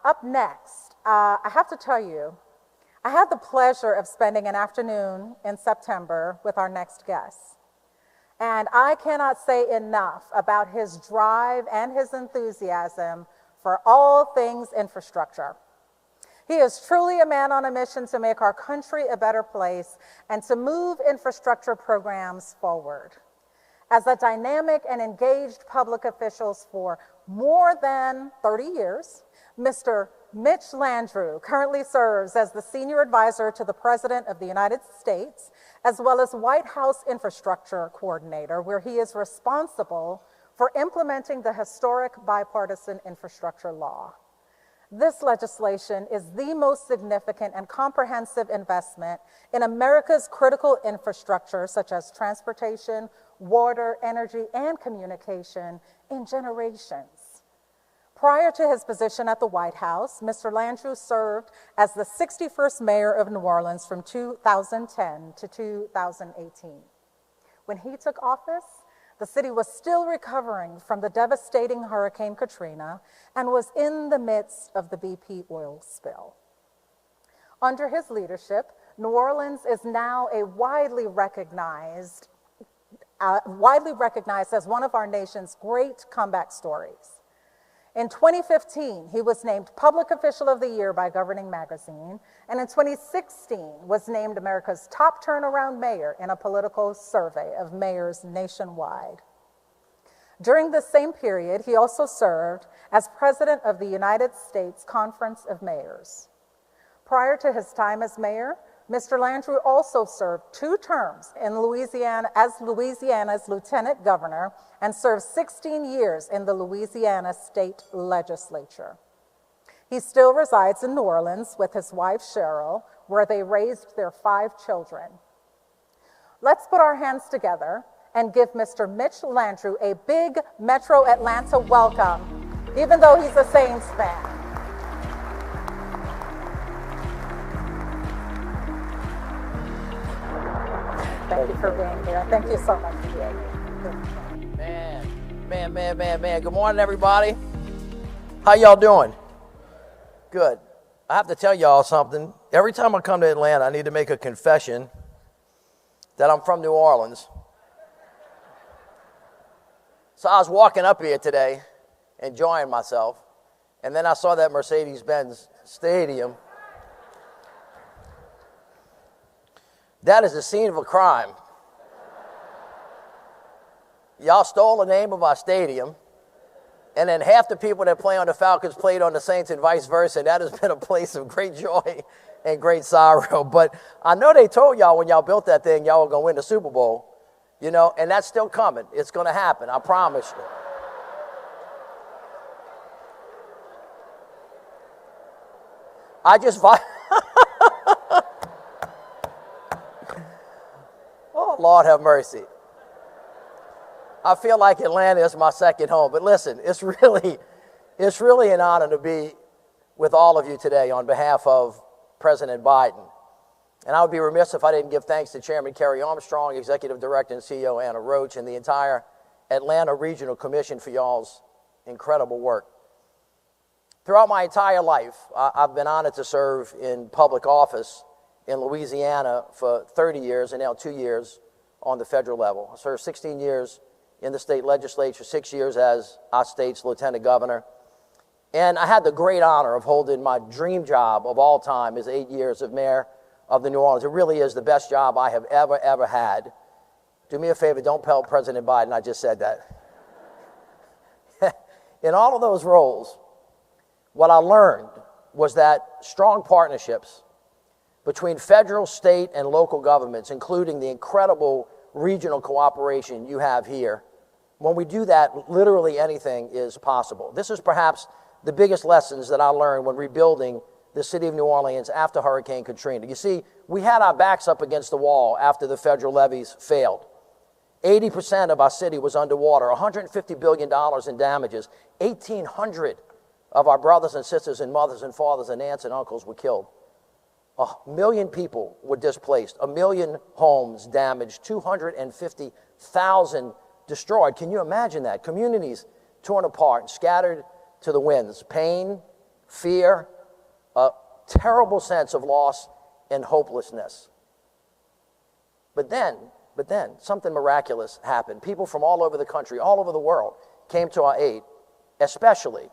Up next, I have to tell you, I had the pleasure of spending an afternoon in September with our next guest. And I cannot say enough about his drive and his enthusiasm for all things infrastructure. He is truly a man on a mission to make our country a better place and to move infrastructure programs forward. As a dynamic and engaged public official for more than 30 years, Mr. Mitch Landrieu currently serves as the Senior Advisor to the President of the United States, as well as White House Infrastructure Coordinator, where he is responsible for implementing the historic bipartisan infrastructure law. This legislation is the most significant and comprehensive investment in America's critical infrastructure, such as transportation, water, energy, and communication, in generations. Prior to his position at the White House, Mr. Landrieu served as the 61st mayor of New Orleans from 2010 to 2018. When he took office, the city was still recovering from the devastating Hurricane Katrina and was in the midst of the BP oil spill. Under his leadership, New Orleans is now a widely recognized as one of our nation's great comeback stories. In 2015, he was named Public Official of the Year by Governing Magazine, and in 2016 was named America's top turnaround mayor in a political survey of mayors nationwide. During this same period, he also served as president of the United States Conference of Mayors. Prior to his time as mayor, Mr. Landrieu also served 2 terms in Louisiana as Louisiana's lieutenant governor and served 16 years in the Louisiana state legislature. He still resides in New Orleans with his wife, Cheryl, where they raised their 5 children. Let's put our hands together and give Mr. Mitch Landrieu a big Metro Atlanta welcome, even though he's a Saints fan. Thank you for being here. Thank you so much for being here. Man. Good morning, everybody. How y'all doing? Good. I have to tell y'all something. Every time I come to Atlanta, I need to make a confession that I'm from New Orleans. So I was walking up here today, enjoying myself, and then I saw that Mercedes-Benz Stadium. That is the scene of a crime. Y'all stole the name of our stadium, and then half the people that play on the Falcons played on the Saints and vice versa. That has been a place of great joy and great sorrow. But I know they told y'all when y'all built that thing, y'all were going to win the Super Bowl, you know, and that's still coming. It's going to happen, I promise you. Oh, Lord have mercy. I feel like Atlanta is my second home. But listen, it's really an honor to be with all of you today on behalf of President Biden. And I would be remiss if I didn't give thanks to Chairman Kerry Armstrong, Executive Director and CEO Anna Roach, and the entire Atlanta Regional Commission for y'all's incredible work. Throughout my entire life, I've been honored to serve in public office in Louisiana for 30 years and now 2 years on the federal level. I served 16 years in the state legislature, 6 years as our state's lieutenant governor. And I had the great honor of holding my dream job of all time as 8 years of mayor of the New Orleans. It really is the best job I have ever had. Do me a favor, don't tell President Biden I just said that. In all of those roles, what I learned was that strong partnerships between federal, state, and local governments, including the incredible regional cooperation you have here, when we do that, literally anything is possible. This is perhaps the biggest lessons that I learned when rebuilding the city of New Orleans after Hurricane Katrina. You see, we had our backs up against the wall after the federal levees failed. 80% of our city was underwater, $150 billion in damages. 1,800 of our brothers and sisters and mothers and fathers and aunts and uncles were killed. 1 million people were displaced, 1 million homes damaged, 250,000 destroyed. Can you imagine that? Communities torn apart and scattered to the winds. Pain, fear, a terrible sense of loss and hopelessness. But then, something miraculous happened. People from all over the country, all over the world, came to our aid, especially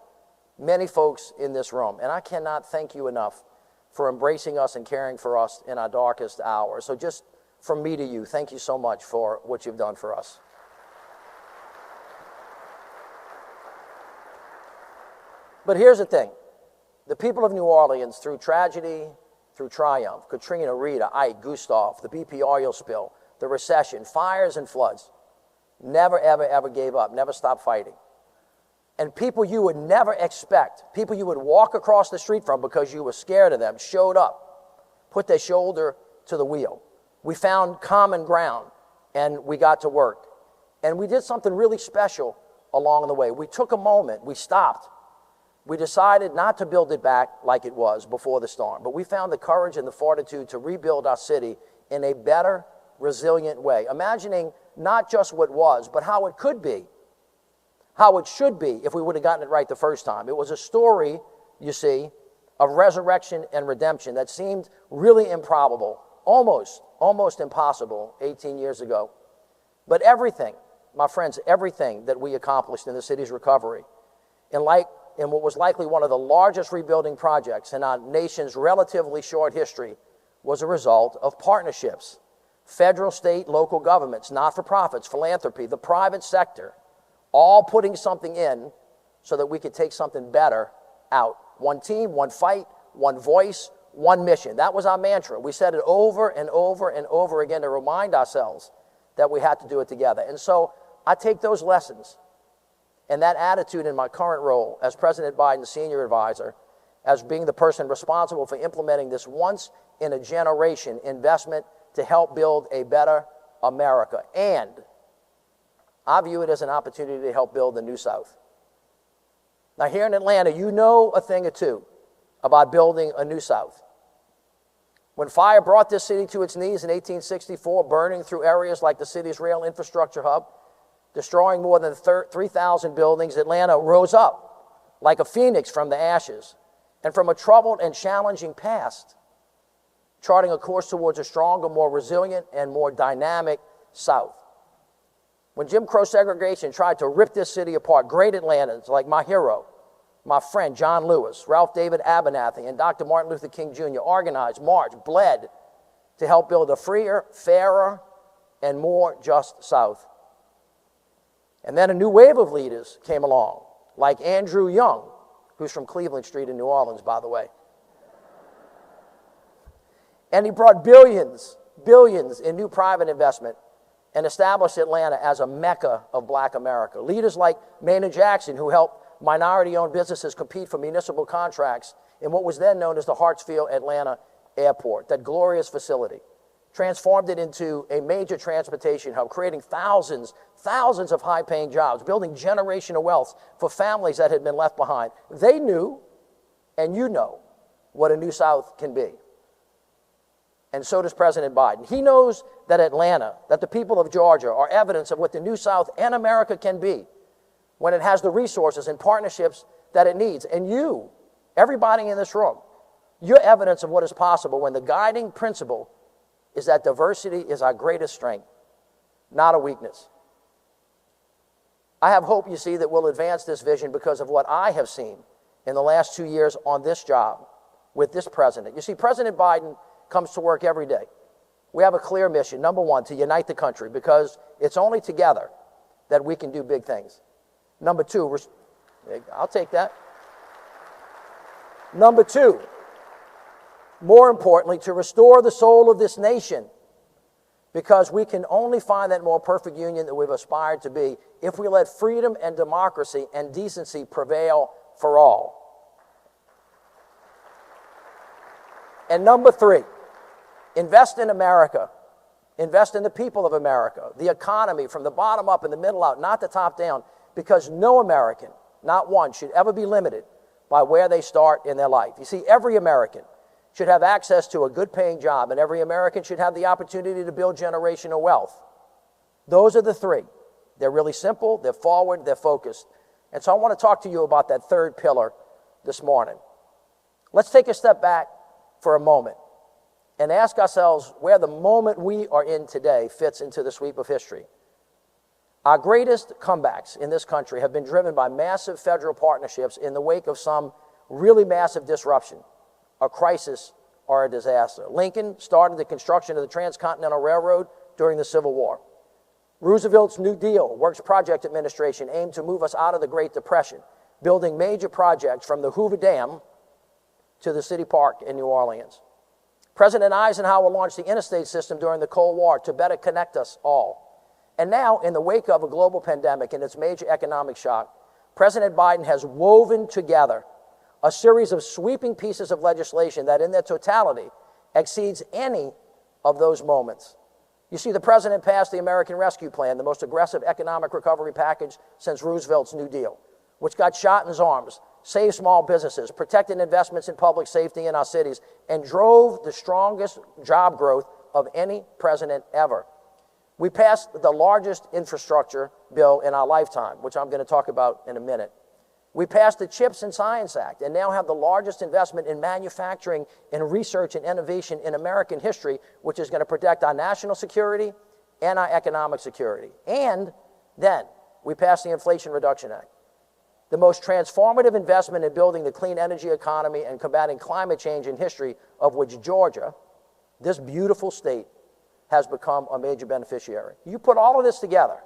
many folks in this room. And I cannot thank you enough for embracing us and caring for us in our darkest hours. So just from me to you, thank you so much for what you've done for us. But here's the thing. The people of New Orleans, through tragedy, through triumph, Katrina, Rita, Ike, Gustav, the BP oil spill, the recession, fires and floods, never, ever, ever gave up, never stopped fighting. And people you would never expect, people you would walk across the street from because you were scared of them, showed up, put their shoulder to the wheel. We found common ground, and we got to work. And we did something really special along the way. We took a moment, we stopped. We decided not to build it back like it was before the storm, but we found the courage and the fortitude to rebuild our city in a better, resilient way, imagining not just what was, but how it could be, how it should be if we would have gotten it right the first time. It was a story, you see, of resurrection and redemption that seemed really improbable, almost impossible 18 years ago. But everything, my friends, everything that we accomplished in the city's recovery, in what was likely one of the largest rebuilding projects in our nation's relatively short history, was a result of partnerships. Federal, state, local governments, not-for-profits, philanthropy, the private sector, all putting something in so that we could take something better out. One team, one fight, one voice, one mission. That was our mantra. We said it over and over and over again to remind ourselves that we had to do it together. And so I take those lessons and that attitude in my current role as President Biden's senior advisor, as being the person responsible for implementing this once-in-a-generation investment to help build a better America. And I view it as an opportunity to help build the New South. Now, here in Atlanta, you know a thing or two about building a New South. When fire brought this city to its knees in 1864, burning through areas like the city's rail infrastructure hub, destroying more than 3,000 buildings, Atlanta rose up like a phoenix from the ashes, and from a troubled and challenging past, charting a course towards a stronger, more resilient, and more dynamic South. When Jim Crow segregation tried to rip this city apart, great Atlantans like my hero, my friend John Lewis, Ralph David Abernathy, and Dr. Martin Luther King Jr. organized, marched, bled to help build a freer, fairer, and more just South. And then a new wave of leaders came along, like Andrew Young, who's from Cleveland Street in New Orleans, by the way. And he brought billions in new private investment and established Atlanta as a mecca of Black America. Leaders like Maynard Jackson, who helped minority-owned businesses compete for municipal contracts in what was then known as the Hartsfield Atlanta Airport, that glorious facility, transformed it into a major transportation hub, creating thousands of high-paying jobs, building generational wealth for families that had been left behind. They knew, and you know, what a New South can be. And so does President Biden. He knows that Atlanta, that the people of Georgia are evidence of what the New South and America can be when it has the resources and partnerships that it needs. And you, everybody in this room, you're evidence of what is possible when the guiding principle is that diversity is our greatest strength, not a weakness. I have hope, you see, that we'll advance this vision because of what I have seen in the last 2 years on this job with this president. You see, President Biden comes to work every day. We have a clear mission, number one, to unite the country, because it's only together that we can do big things. Number two, I'll take that. Number two, more importantly, to restore the soul of this nation, because we can only find that more perfect union that we've aspired to be if we let freedom and democracy and decency prevail for all. And number three, invest in America. Invest in the people of America, the economy from the bottom up and the middle out, not the top down, because no American, not one, should ever be limited by where they start in their life. You see, every American should have access to a good-paying job, and every American should have the opportunity to build generational wealth. Those are the three. They're really simple, they're forward, they're focused. And so I want to talk to you about that third pillar this morning. Let's take a step back for a moment and ask ourselves where the moment we are in today fits into the sweep of history. Our greatest comebacks in this country have been driven by massive federal partnerships in the wake of some really massive disruption, a crisis, or a disaster. Lincoln started the construction of the Transcontinental Railroad during the Civil War. Roosevelt's New Deal, Works Project Administration, aimed to move us out of the Great Depression, building major projects from the Hoover Dam to the City Park in New Orleans. President Eisenhower launched the interstate system during the Cold War to better connect us all. And now, in the wake of a global pandemic and its major economic shock, President Biden has woven together a series of sweeping pieces of legislation that in their totality exceeds any of those moments. You see, the president passed the American Rescue Plan, the most aggressive economic recovery package since Roosevelt's New Deal, which got shot in his arms, saved small businesses, protected investments in public safety in our cities, and drove the strongest job growth of any president ever. We passed the largest infrastructure bill in our lifetime, which I'm going to talk about in a minute. We passed the CHIPS and Science Act and now have the largest investment in manufacturing and research and innovation in American history, which is going to protect our national security and our economic security. And then we passed the Inflation Reduction Act, the most transformative investment in building the clean energy economy and combating climate change in history, of which Georgia, this beautiful state, has become a major beneficiary. You put all of this together.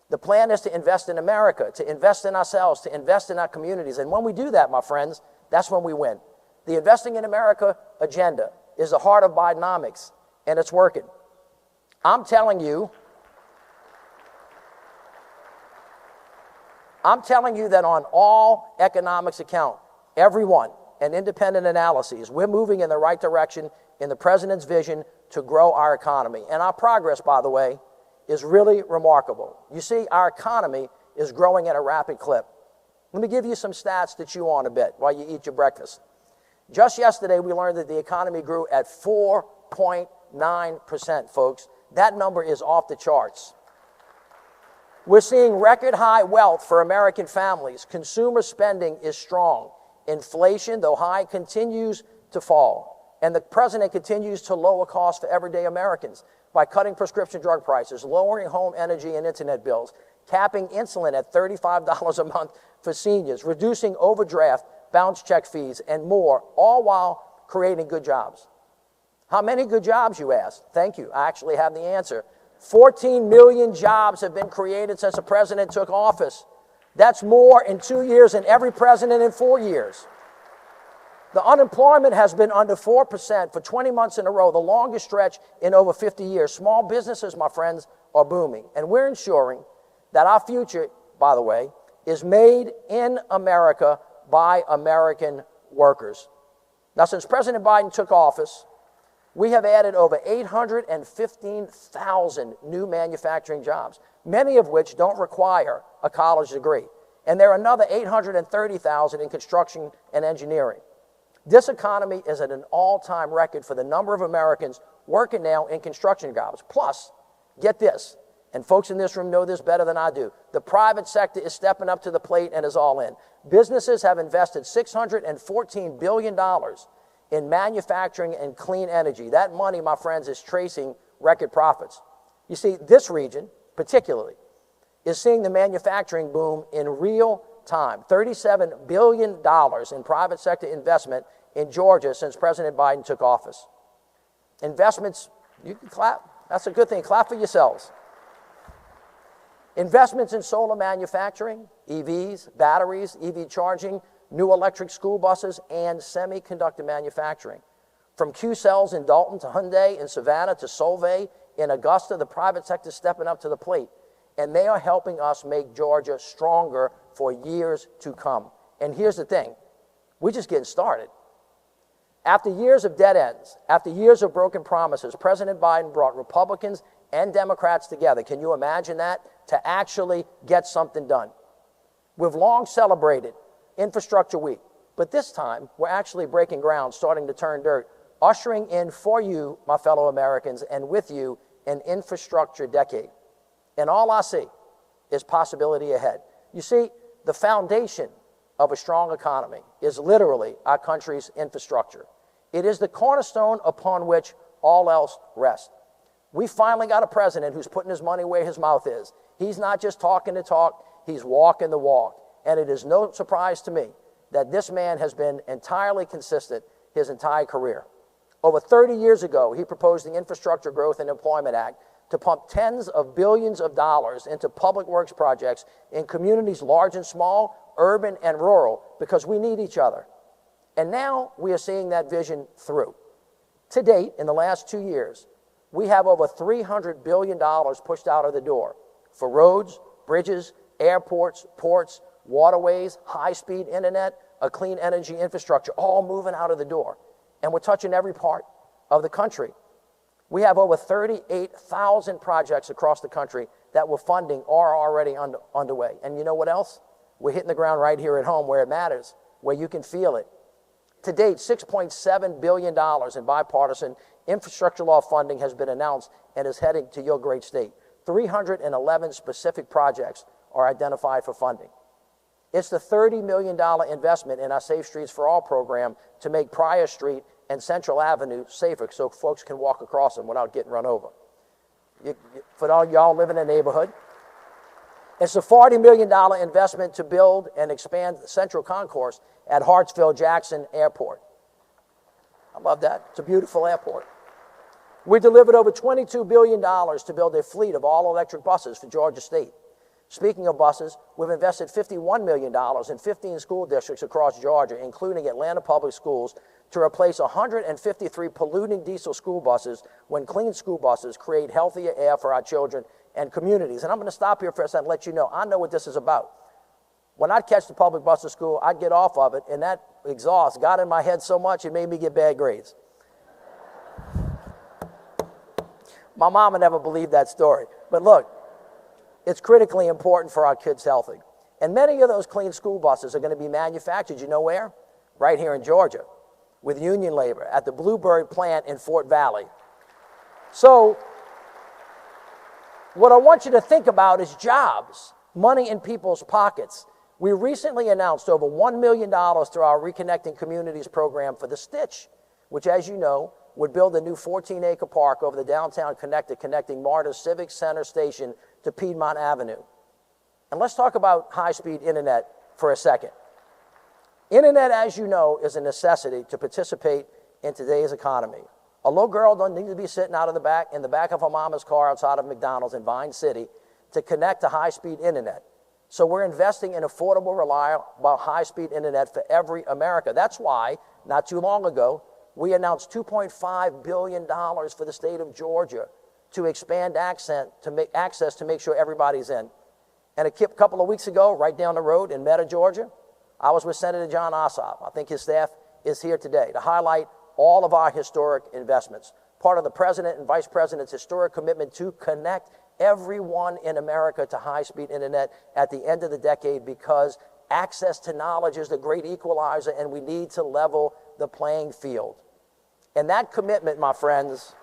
The plan is to invest in America, to invest in ourselves, to invest in our communities. And when we do that, my friends, that's when we win. The Investing in America agenda is the heart of Bidenomics, and it's working. I'm telling you that on all economics account, everyone, and independent analyses, we're moving in the right direction in the president's vision to grow our economy. And our progress, by the way, is really remarkable. You see, our economy is growing at a rapid clip. Let me give you some stats to chew on a bit while you eat your breakfast. Just yesterday, we learned that the economy grew at 4.9%, folks. That number is off the charts. We're seeing record high wealth for American families. Consumer spending is strong. Inflation, though high, continues to fall. And the president continues to lower costs for everyday Americans by cutting prescription drug prices, lowering home energy and internet bills, capping insulin at $35 a month for seniors, reducing overdraft, bounce check fees, and more, all while creating good jobs. How many good jobs, you ask? Thank you. I actually have the answer. 14 million jobs have been created since the president took office. That's more in 2 years than every president in 4 years. The unemployment has been under 4% for 20 months in a row, the longest stretch in over 50 years. Small businesses, my friends, are booming. And we're ensuring that our future, by the way, is made in America by American workers. Now, since President Biden took office, we have added over 815,000 new manufacturing jobs, many of which don't require a college degree. And there are another 830,000 in construction and engineering. This economy is at an all-time record for the number of Americans working now in construction jobs. Plus, get this, and folks in this room know this better than I do, the private sector is stepping up to the plate and is all in. Businesses have invested $614 billion in manufacturing and clean energy. That money, my friends, is tracing record profits. You see, this region, particularly, is seeing the manufacturing boom in real time. $37 billion in private sector investment in Georgia since President Biden took office. Investments, you can clap. That's a good thing. Clap for yourselves. Investments in solar manufacturing, EVs, batteries, EV charging, new electric school buses, and semiconductor manufacturing. From Q-Cells in Dalton to Hyundai in Savannah to Solvay in Augusta, the private sector is stepping up to the plate. And they are helping us make Georgia stronger for years to come. And here's the thing, we're just getting started. After years of dead ends, after years of broken promises, President Biden brought Republicans and Democrats together. Can you imagine that? To actually get something done. We've long celebrated Infrastructure Week, but this time we're actually breaking ground, starting to turn dirt, ushering in for you, my fellow Americans, and with you, an infrastructure decade. And all I see is possibility ahead. You see, the foundation of a strong economy is literally our country's infrastructure. It is the cornerstone upon which all else rests. We finally got a president who's putting his money where his mouth is. He's not just talking the talk, he's walking the walk. And it is no surprise to me that this man has been entirely consistent his entire career. Over 30 years ago, he proposed the Infrastructure Growth and Employment Act to pump tens of billions of dollars into public works projects in communities large and small, urban and rural, because we need each other. And now we are seeing that vision through. To date, in the last 2 years, we have over $300 billion pushed out of the door for roads, bridges, airports, ports, waterways, high-speed internet, a clean energy infrastructure, all moving out of the door. And we're touching every part of the country. We have over 38,000 projects across the country that we're funding or are already underway. And you know what else? We're hitting the ground right here at home where it matters, where you can feel it. To date, $6.7 billion in bipartisan infrastructure law funding has been announced and is heading to your great state. 311 specific projects are identified for funding. It's the $30 million investment in our Safe Streets for All program to make Pryor Street and Central Avenue safer so folks can walk across them without getting run over. For all y'all live in a neighborhood, it's a $40 million investment to build and expand the Central Concourse at Hartsfield-Jackson Airport. I love that. It's a beautiful airport. We delivered over $22 billion to build a fleet of all-electric buses for Georgia State. Speaking of buses, we've invested $51 million in 15 school districts across Georgia, including Atlanta Public Schools, to replace 153 polluting diesel school buses when clean school buses create healthier air for our children and communities. And I'm going to stop here for a second and let you know, I know what this is about. When I'd catch the public bus to school, I'd get off of it, and that exhaust got in my head so much it made me get bad grades. My mama never believed that story. But look, it's critically important for our kids' health. And many of those clean school buses are going to be manufactured, you know where? Right here in Georgia, with union labor at the Bluebird plant in Fort Valley. So what I want you to think about is jobs, money in people's pockets. We recently announced over $1 million through our Reconnecting Communities program for the Stitch, which, as you know, would build a new 14-acre park over the downtown connector connecting MARTA's Civic Center Station to Piedmont Avenue. And let's talk about high-speed internet for a second. Internet, as you know, is a necessity to participate in today's economy. A little girl doesn't need to be sitting out of in the back of her mama's car outside of McDonald's in Vine City to connect to high-speed internet. So we're investing in affordable, reliable, high-speed internet for every America. That's why, not too long ago, we announced $2.5 billion for the state of Georgia to expand access to make sure everybody's in. And a couple of weeks ago, right down the road in Meta, Georgia, I was with Senator John Ossoff. I think his staff is here today to highlight all of our historic investments, part of the President and Vice President's historic commitment to connect everyone in America to high-speed internet at the end of the decade, because access to knowledge is the great equalizer and we need to level the playing field. And that commitment, my friends,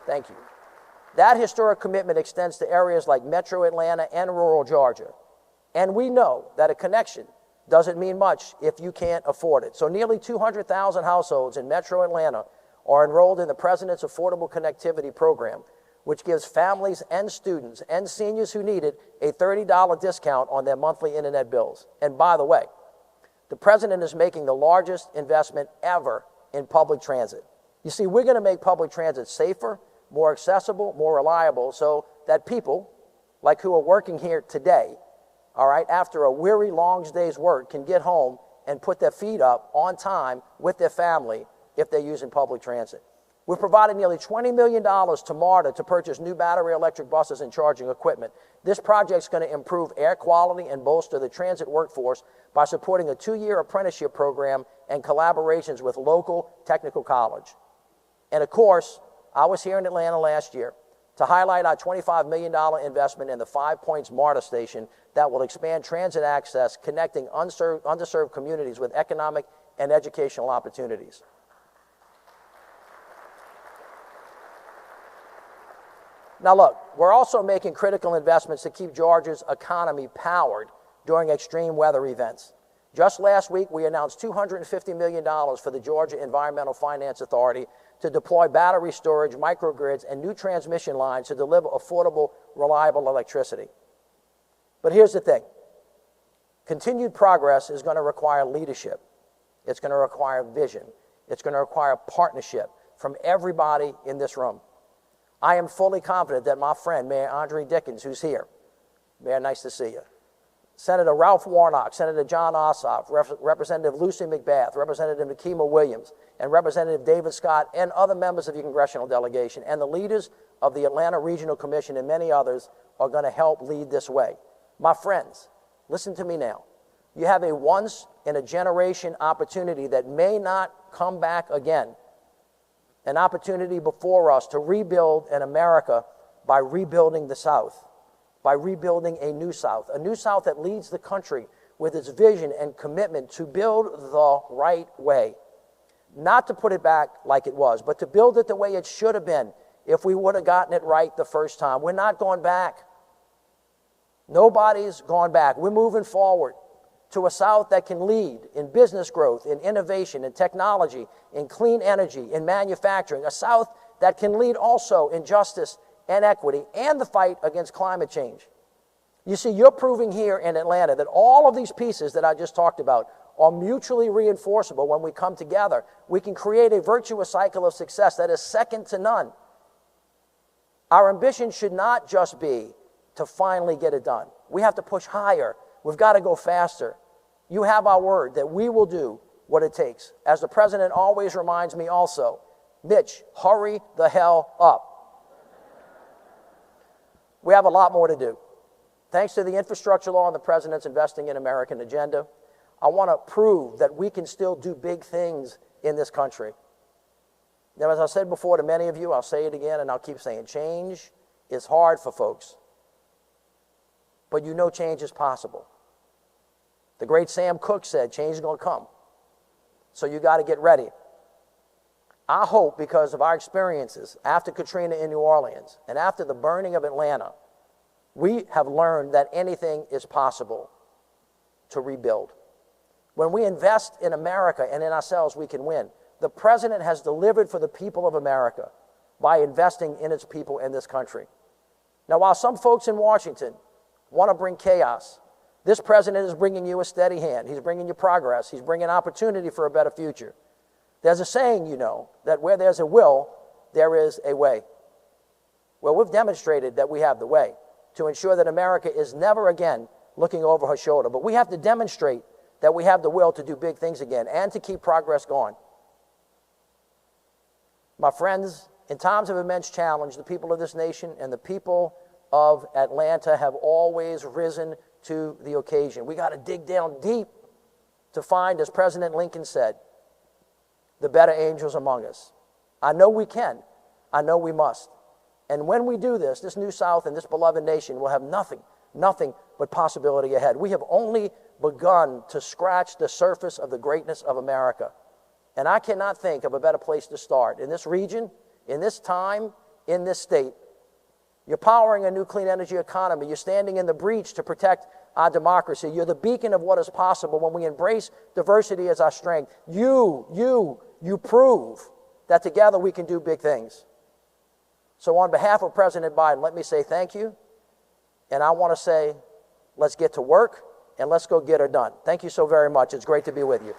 thank you. That historic commitment extends to areas like Metro Atlanta and rural Georgia. And we know that a connection doesn't mean much if you can't afford it. So nearly 200,000 households in Metro Atlanta are enrolled in the President's Affordable Connectivity Program, which gives families and students and seniors who need it a $30 discount on their monthly internet bills. And by the way, the President is making the largest investment ever in public transit. You see, we're going to make public transit safer, more accessible, more reliable, so that people, like who are working here today, all right, after a weary, long day's work, can get home and put their feet up on time with their family if they're using public transit. We've provided nearly $20 million to MARTA to purchase new battery electric buses and charging equipment. This project's going to improve air quality and bolster the transit workforce by supporting a 2-year apprenticeship program and collaborations with local technical college. And of course, I was here in Atlanta last year to highlight our $25 million investment in the 5 Points MARTA station that will expand transit access, connecting underserved communities with economic and educational opportunities. Now look, we're also making critical investments to keep Georgia's economy powered during extreme weather events. Just last week, we announced $250 million for the Georgia Environmental Finance Authority to deploy battery storage, microgrids, and new transmission lines to deliver affordable, reliable electricity. But here's the thing. Continued progress is going to require leadership. It's going to require vision. It's going to require partnership from everybody in this room. I am fully confident that my friend, Mayor Andre Dickens, who's here, Mayor, nice to see you, Senator Ralph Warnock, Senator John Ossoff, Representative Lucy McBath, Representative Nikema Williams, and Representative David Scott, and other members of your congressional delegation, and the leaders of the Atlanta Regional Commission and many others are going to help lead this way. My friends, listen to me now. You have a once-in-a-generation opportunity that may not come back again, an opportunity before us to rebuild an America by rebuilding the South, by rebuilding a new South that leads the country with its vision and commitment to build the right way. Not to put it back like it was, but to build it the way it should have been if we would have gotten it right the first time. We're not going back. Nobody's gone back. We're moving forward to a South that can lead in business growth, in innovation, in technology, in clean energy, in manufacturing. A South that can lead also in justice and equity and the fight against climate change. You see, you're proving here in Atlanta that all of these pieces that I just talked about are mutually reinforceable. When we come together, we can create a virtuous cycle of success that is second to none. Our ambition should not just be to finally get it done. We have to push higher. We've got to go faster. You have our word that we will do what it takes. As the president always reminds me also, Mitch, hurry the hell up. We have a lot more to do. Thanks to the infrastructure law and the president's Investing in American agenda, I want to prove that we can still do big things in this country. Now, as I said before to many of you, I'll say it again and I'll keep saying, change is hard for folks. But you know change is possible. The great Sam Cooke said, change is going to come. So you got to get ready. I hope, because of our experiences after Katrina in New Orleans and after the burning of Atlanta, we have learned that anything is possible to rebuild. When we invest in America and in ourselves, we can win. The president has delivered for the people of America by investing in its people in this country. Now, while some folks in Washington want to bring chaos, this president is bringing you a steady hand. He's bringing you progress. He's bringing opportunity for a better future. There's a saying, you know, that where there's a will, there is a way. Well, we've demonstrated that we have the way to ensure that America is never again looking over her shoulder. But we have to demonstrate that we have the will to do big things again and to keep progress going. My friends, in times of immense challenge, the people of this nation and the people of Atlanta have always risen to the occasion. We got to dig down deep to find, as President Lincoln said, the better angels among us. I know we can. I know we must. And when we do this, this new South and this beloved nation will have nothing but possibility ahead. We have only begun to scratch the surface of the greatness of America. And I cannot think of a better place to start. In this region, in this time, in this state, you're powering a new clean energy economy. You're standing in the breach to protect our democracy. You're the beacon of what is possible when we embrace diversity as our strength. You prove that together we can do big things. So on behalf of President Biden, let me say thank you. And I want to say, let's get to work and let's go get her done. Thank you so very much. It's great to be with you.